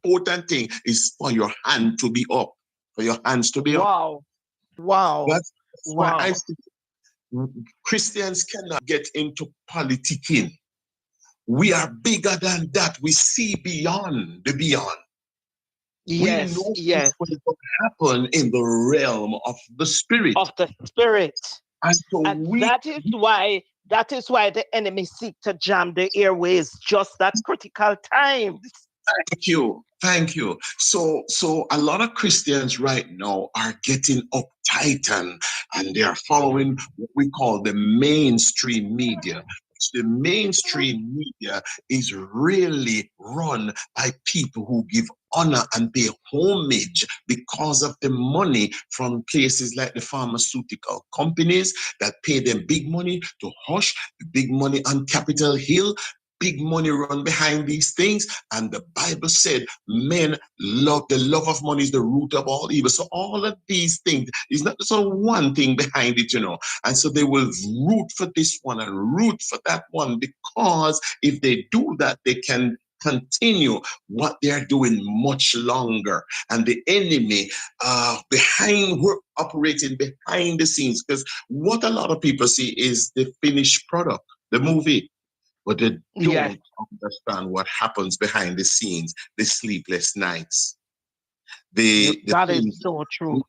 important thing is for your hand to be up, for your hands to be up. Wow. Wow. That's why I Wow. think Christians cannot get into politicking. We are bigger than that. We see beyond the beyond. We Yes. know Yes. what's going to happen in the realm of the spirit. Of the spirit. And so And that is why the enemy seek to jam the airways just at critical times. thank you. Thank you. So a lot of Christians right now are getting uptight and they are following what we call the mainstream media. The mainstream media is really run by people who give honor and pay homage because of the money from places like the pharmaceutical companies that pay them big money to hush, big money on Capitol Hill. Big money run behind these things, and the Bible said men love, the love of money is the root of all evil. So all of these things is not just one thing behind it, and so they will root for this one and root for that one, because if they do that, they can continue what they are doing much longer. And the enemy we're operating behind the scenes, because what a lot of people see is the finished product, the movie. But they Yes. don't understand what happens behind the scenes, the sleepless nights, the That is things, so true.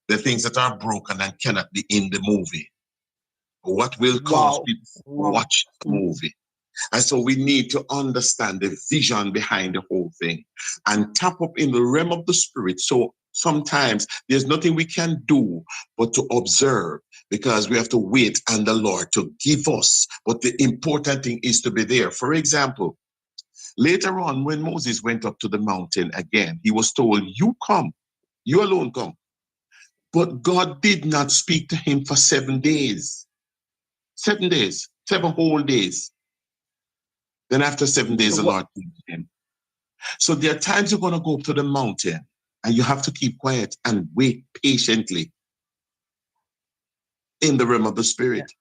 the things that are broken and cannot be in the movie. What will cause Wow. people to Wow. watch the movie? And so we need to understand the vision behind the whole thing and tap up in the realm of the spirit. So sometimes there's nothing we can do but to observe, because we have to wait on the Lord to give us. But the important thing is to be there. For example, later on, when Moses went up to the mountain again, he was told, you come, you alone come. But God did not speak to him for 7 days. 7 days, 7 whole days. Then after 7 days, the Lord came to him. So there are times you're going to go up to the mountain and you have to keep quiet and wait patiently in the realm of the spirit.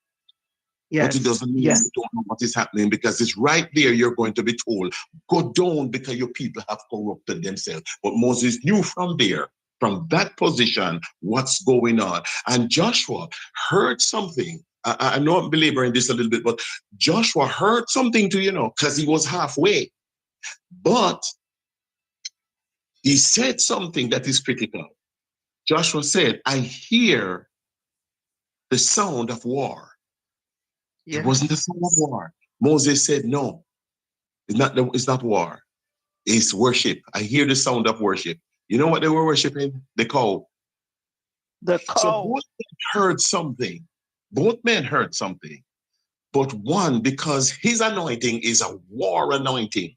Yes. But it doesn't mean Yes. you don't know what is happening, because it's right there you're going to be told, go down because your people have corrupted themselves. But Moses knew from there, from that position, what's going on. And Joshua heard something. I know I'm belaboring this a little bit, but Joshua heard something too, because he was halfway. But he said something that is critical. Joshua said, I hear the sound of war. Yes. It wasn't the sound of war. Moses said, no, it's not war. It's worship. I hear the sound of worship. You know what they were worshiping? The cow. The So cow. both men heard something. Both men heard something. But one, because his anointing is a war anointing,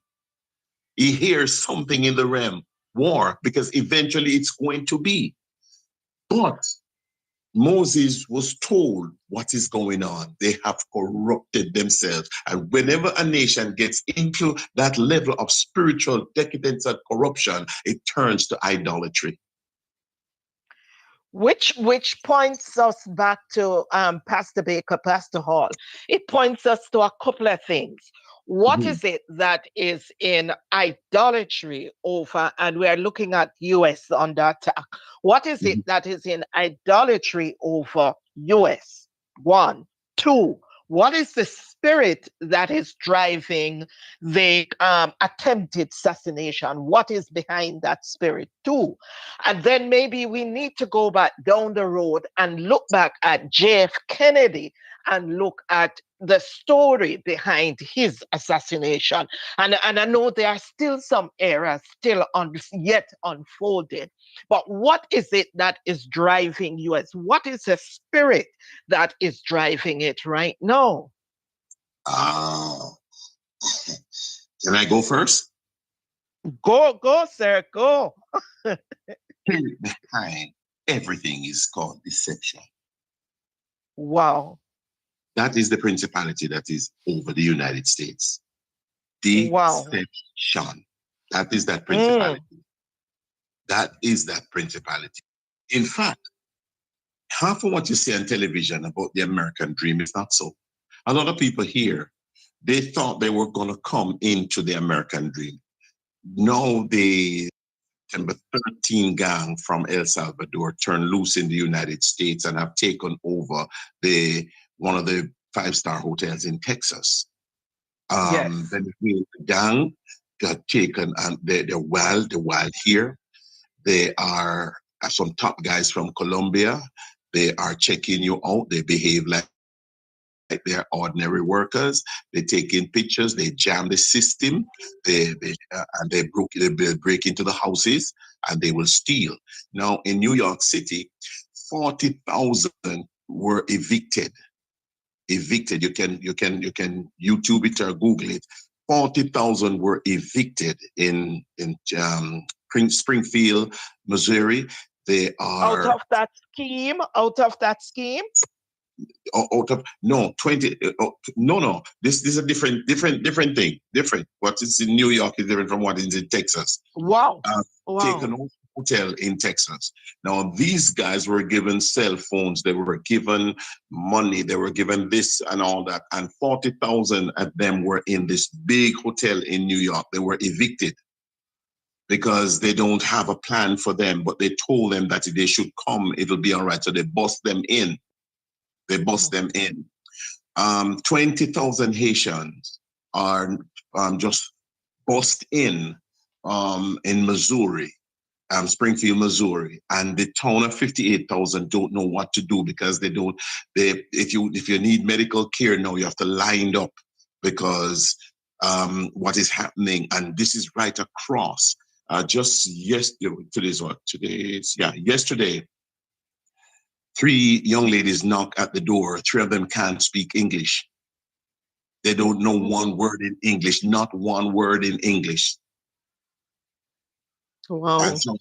he hears something in the realm, war, because eventually it's going to be. But Moses was told what is going on. They have corrupted themselves. And whenever a nation gets into that level of spiritual decadence and corruption, it turns to idolatry. Which points us back to Pastor Baker, Pastor Hall. It points us to a couple of things. What Mhm. is it that is in idolatry over, and we're looking at US under attack. What is it Mhm. that is in idolatry over US? One. Two, what is the spirit that is driving the attempted assassination? What is behind that spirit? Two, and then maybe we need to go back down the road and look back at JF Kennedy and look at the story behind his assassination. And I know there are still some errors still yet unfolded. But what is it that is driving US? What is the spirit that is driving it right now? Oh, can I go first? Go, sir, go. Spirit behind everything is called deception. Wow. That is the principality that is over the United States. Wow. Deception. That is that Mm. principality. That is that principality. In fact, half of what you see on television about the American dream is not so. A lot of people here, they thought they were going to come into the American dream. Now the September 13 gang from El Salvador turned loose in the United States and have taken over the one of the five-star hotels in Texas. Yes. The gang got taken and they're wild here. They are some top guys from Colombia. They are checking you out. They behave like they're ordinary workers. They take in pictures. They jam the system. They break into the houses and they will steal. Now in New York City, 40,000 were evicted. Evicted. You can YouTube it or Google it. 40,000 were evicted in Springfield, Missouri. They Out are of that scheme, out of that scheme. out of no 20 no, this is a different thing, different. What is in New York is different from what is in Texas. Wow. uh, Wow. Taken over hotel in Texas. Now these guys were given cell phones, they were given money, they were given this and all that, and 40,000 of them were in this big hotel in New York. They were evicted because they don't have a plan for them, but they told them that if they should come, it'll be all right. So they bust them in. They bust Mhm. them in. 20,000 Haitians are just bust in Missouri, Springfield, Missouri, and the town of 58,000 don't know what to do because they don't. They if you need medical care now, you have to line up because what is happening, and this is right across. Just yesterday, today's what? Today's yeah, yesterday. Three young ladies knock at the door. Three of them can't speak English. They don't know Mhm. one word in English, not one word in English. And Wow. so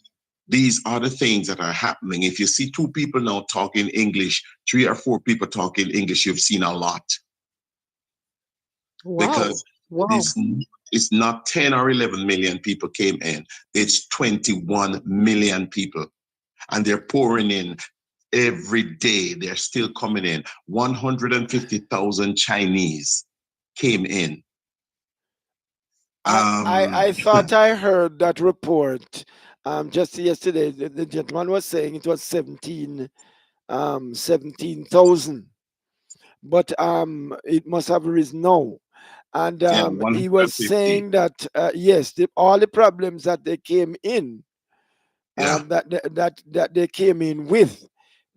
these are the things that are happening. If you see two people now talking English, three or four people talking English, you've seen a lot Wow. because Wow. it's, it's not 10 or 11 million people came in, it's 21 million people. And they're pouring in every day. They're still coming in. 150,000 Chinese came in. I Um, thought I heard that report just yesterday. The gentleman was saying it was 17,000, but it must have risen now. And yeah, he was 150. saying that yes, all the problems that they came in, Yeah. that they came in with,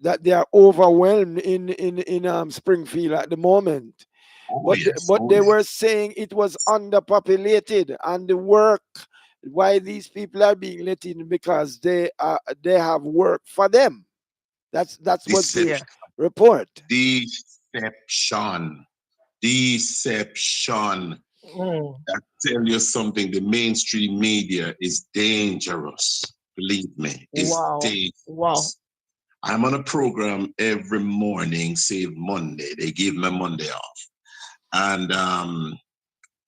that they are overwhelmed in Springfield at the moment. Oh, But yes. they were saying it was underpopulated, and the work, why these people are being let in, because they have work for them. That's was the Deception. Yes. report. Deception. Deception. Mm. I tell you something, the mainstream media is dangerous. Believe me, it's Wow. Wow. dangerous. I'm on a program every morning, save Monday. They give me Monday off. And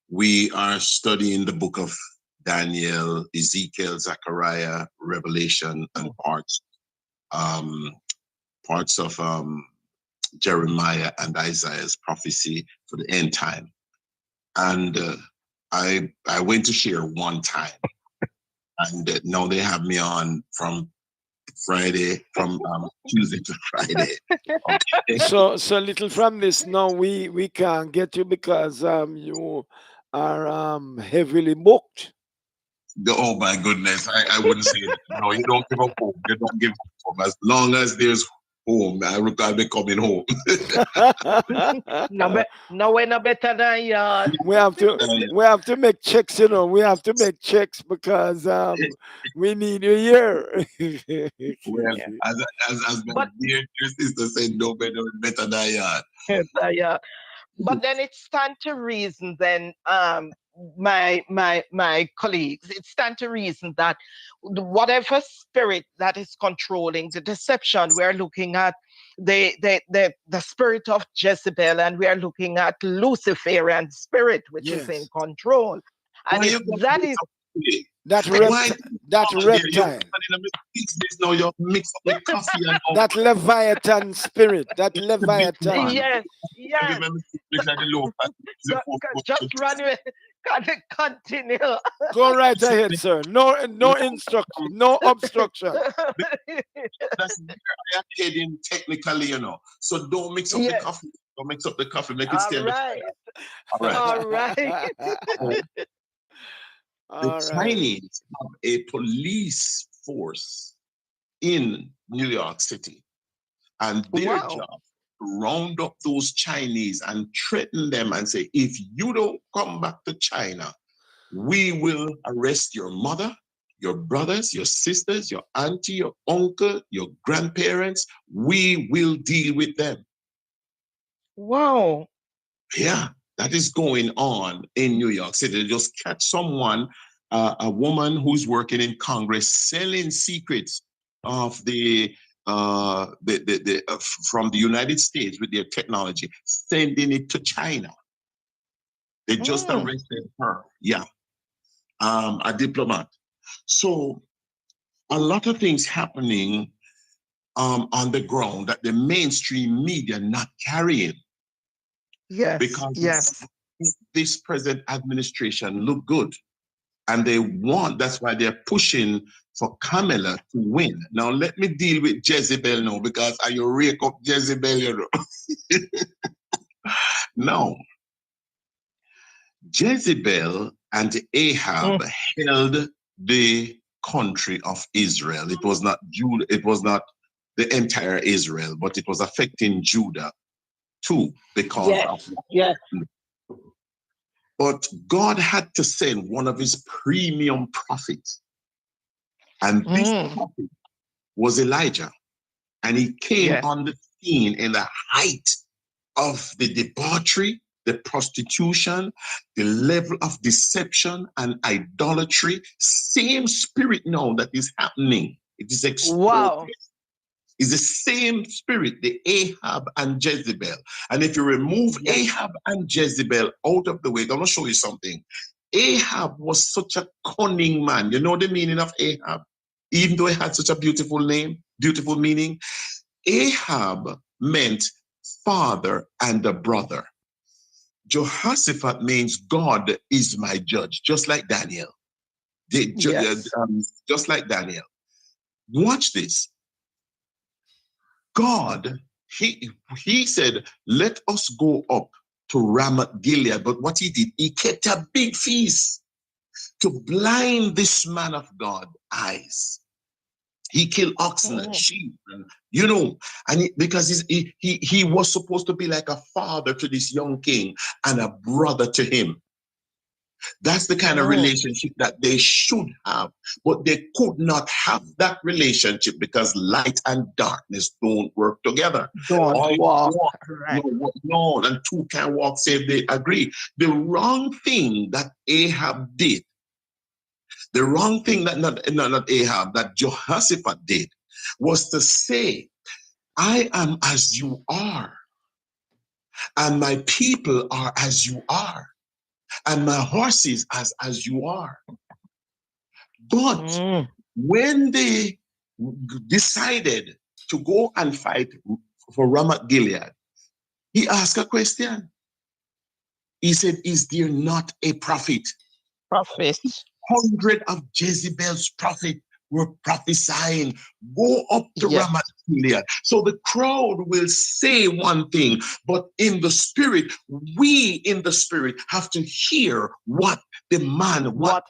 we are studying the book of Daniel, Ezekiel, Zechariah, Revelation, and Mm. um, parts of Jeremiah and Isaiah's prophecy for the end time. And I went to share one time, and now they have me on from Tuesday to Friday. Okay. So little from this now, we can't get you because you are heavily booked. Oh my goodness, I wouldn't say that. No, you don't give up hope. You don't give up hope. As long as there's home, I'll be coming home. No, no way no better than yard. we have to we have to make checks, we have to make checks because we need you here. Well, Yeah. as my But dear sister said, no better than that. yeah. But then it's time to reason then, my colleagues, it's time to reason that whatever spirit that is controlling the deception, we're looking at the spirit of Jezebel, and we are looking at Luciferian spirit, which is in Yes, control. And Why if you got that this is up today? that Why rept you that come there? You reptile, in a business now, you mix up the coffee and all. that leviathan spirit, that The big leviathan. man. yes, Every yes. man mix up the low fat. Just run away. Can it continue? Go right So ahead, sir. No, no instruction, no obstruction. that's where I am heading technically, So don't mix up the Yes. coffee. Don't mix up the coffee. Make it All stay on the right. fire. All right. All right. So the All right. Chinese have a police force in New York City, and their Wow. job to round up those Chinese and threaten them and say, if you don't come back to China, we will arrest your mother, your brothers, your sisters, your auntie, your uncle, your grandparents. We will deal with them. Wow. Yeah, that is going on in New York City. They just catch someone, a woman who's working in Congress selling secrets of from the United States with their technology, sending it to China. They just Mm. arrested her. Yeah, a diplomat. So a lot of things happening on the ground that the mainstream media not carrying Yes. because Yes. this present administration look good. And that's why they're pushing for Kamala to win. Now, let me deal with Jezebel now, because I you rake up Jezebel, No, Jezebel and Ahab Mm. held the country of Israel. It was not Judah, it was not the entire Israel, but it was affecting Judah too, because of. Yes. Yes. But God had to send one of his premium prophets. And this Mm. prophet was Elijah. And he came Yes. on the scene in the height of the debauchery, the prostitution, the level of deception and idolatry. Same spirit now that is happening. It is exploding. Wow. It's the same spirit, the Ahab and Jezebel. And if you remove Yes. Ahab and Jezebel out of the way, I'm going to show you something. Ahab was such a cunning man. You know the meaning of Ahab? Even though he had such a beautiful name, beautiful meaning. Ahab meant father and a brother. Jehoshaphat means God is my judge, just like Daniel. Yes. Just like Daniel. Watch this. God, he said, let us go up to Ramoth Gilead. But what he did, he kept a big feast to blind this man of God eyes. He killed oxen and Mm. sheep, and because he was supposed to be like a father to this young king and a brother to him. That's the kind of Mm. relationship that they should have, but they could not have that relationship because light and darkness don't work together. Don't All walk. walk, Right. no, and two can walk save they agree. The wrong thing that Ahab did, the wrong thing that not Ahab, that Jehoshaphat did, was to say, I am as you are, and my people are as you are, and my horses as you are. But Mm. when they decided to go and fight for Ramoth Gilead, he asked a question. He said, is there not a prophet? Prophet. 100 of Jezebel's prophets were prophesying, go up to Yes. Ramoth Gilead. So the crowd will say one thing, but in the spirit, we in the spirit have to hear what the man, What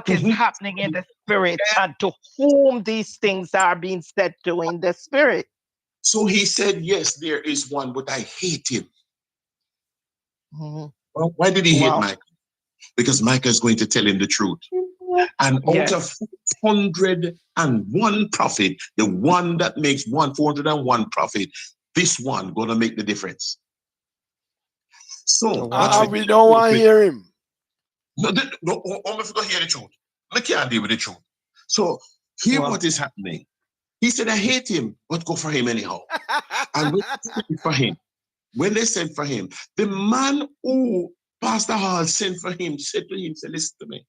is happening in the spirit and to whom these things are being said to in the spirit. So he said, yes, there is one, but I hate him. Mm. Well, why did he hate Wow. Micah? Because Micah is going to tell him the truth. And out of Yes. 401 prophet, the one that makes 401 prophet, this one gonna make the difference. So watch Wow. me. We don't want to hear him. No, I'm gonna hear the truth. I can't deal with the truth. So hear Wow. what is happening. He said, I hate him, but go for him anyhow. And when they sent for him, the man who Pastor Hall sent for him said to him, say, listen to me.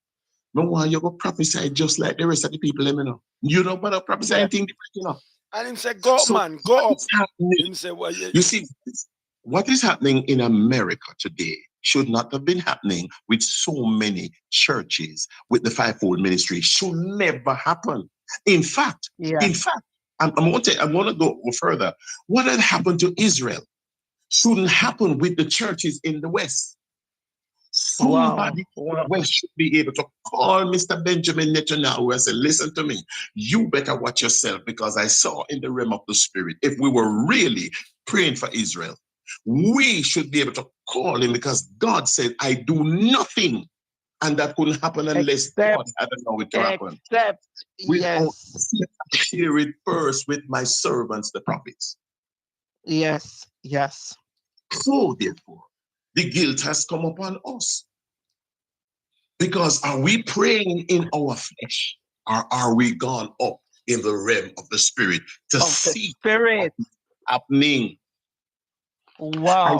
No one you go prophesy just like the rest of the people, You know, but I prophesy Yes. anything different, And him say, go up, So man, what go up. is happening? Him say, well, You see, what is happening in America today? should not have been happening with so many churches, with the fivefold ministry. Should never happen. In fact, Yeah. in fact, I'm going to go further. What had happened to Israel shouldn't happen with the churches in the West. Wow. Somebody in the Wow. West should be able to call Mr. Benjamin Netanyahu and say, listen to me, you better watch yourself, because I saw in the realm of the spirit, if we were really praying for Israel, we should be able to call him, because God said, I do nothing. And that couldn't happen unless Except, God had allowed it to happen. except, Without yes, share it first with my servants, the prophets. yes, yes. So therefore, the guilt has come upon us. Because are we praying in our flesh, or are we gone up in the realm of the spirit to Of the see what spirit. is happening? Wow.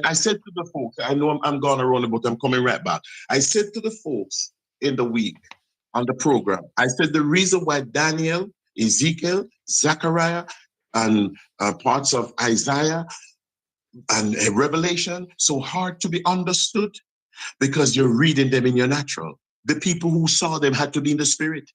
I said to the folks, I know I'm gone around, but I'm coming right back. I said to the folks in the week on the program, I said the reason why Daniel, Ezekiel, Zechariah, and parts of Isaiah and Revelation so hard to be understood, because you're reading them in your natural. The people who saw them had to be in the spirit.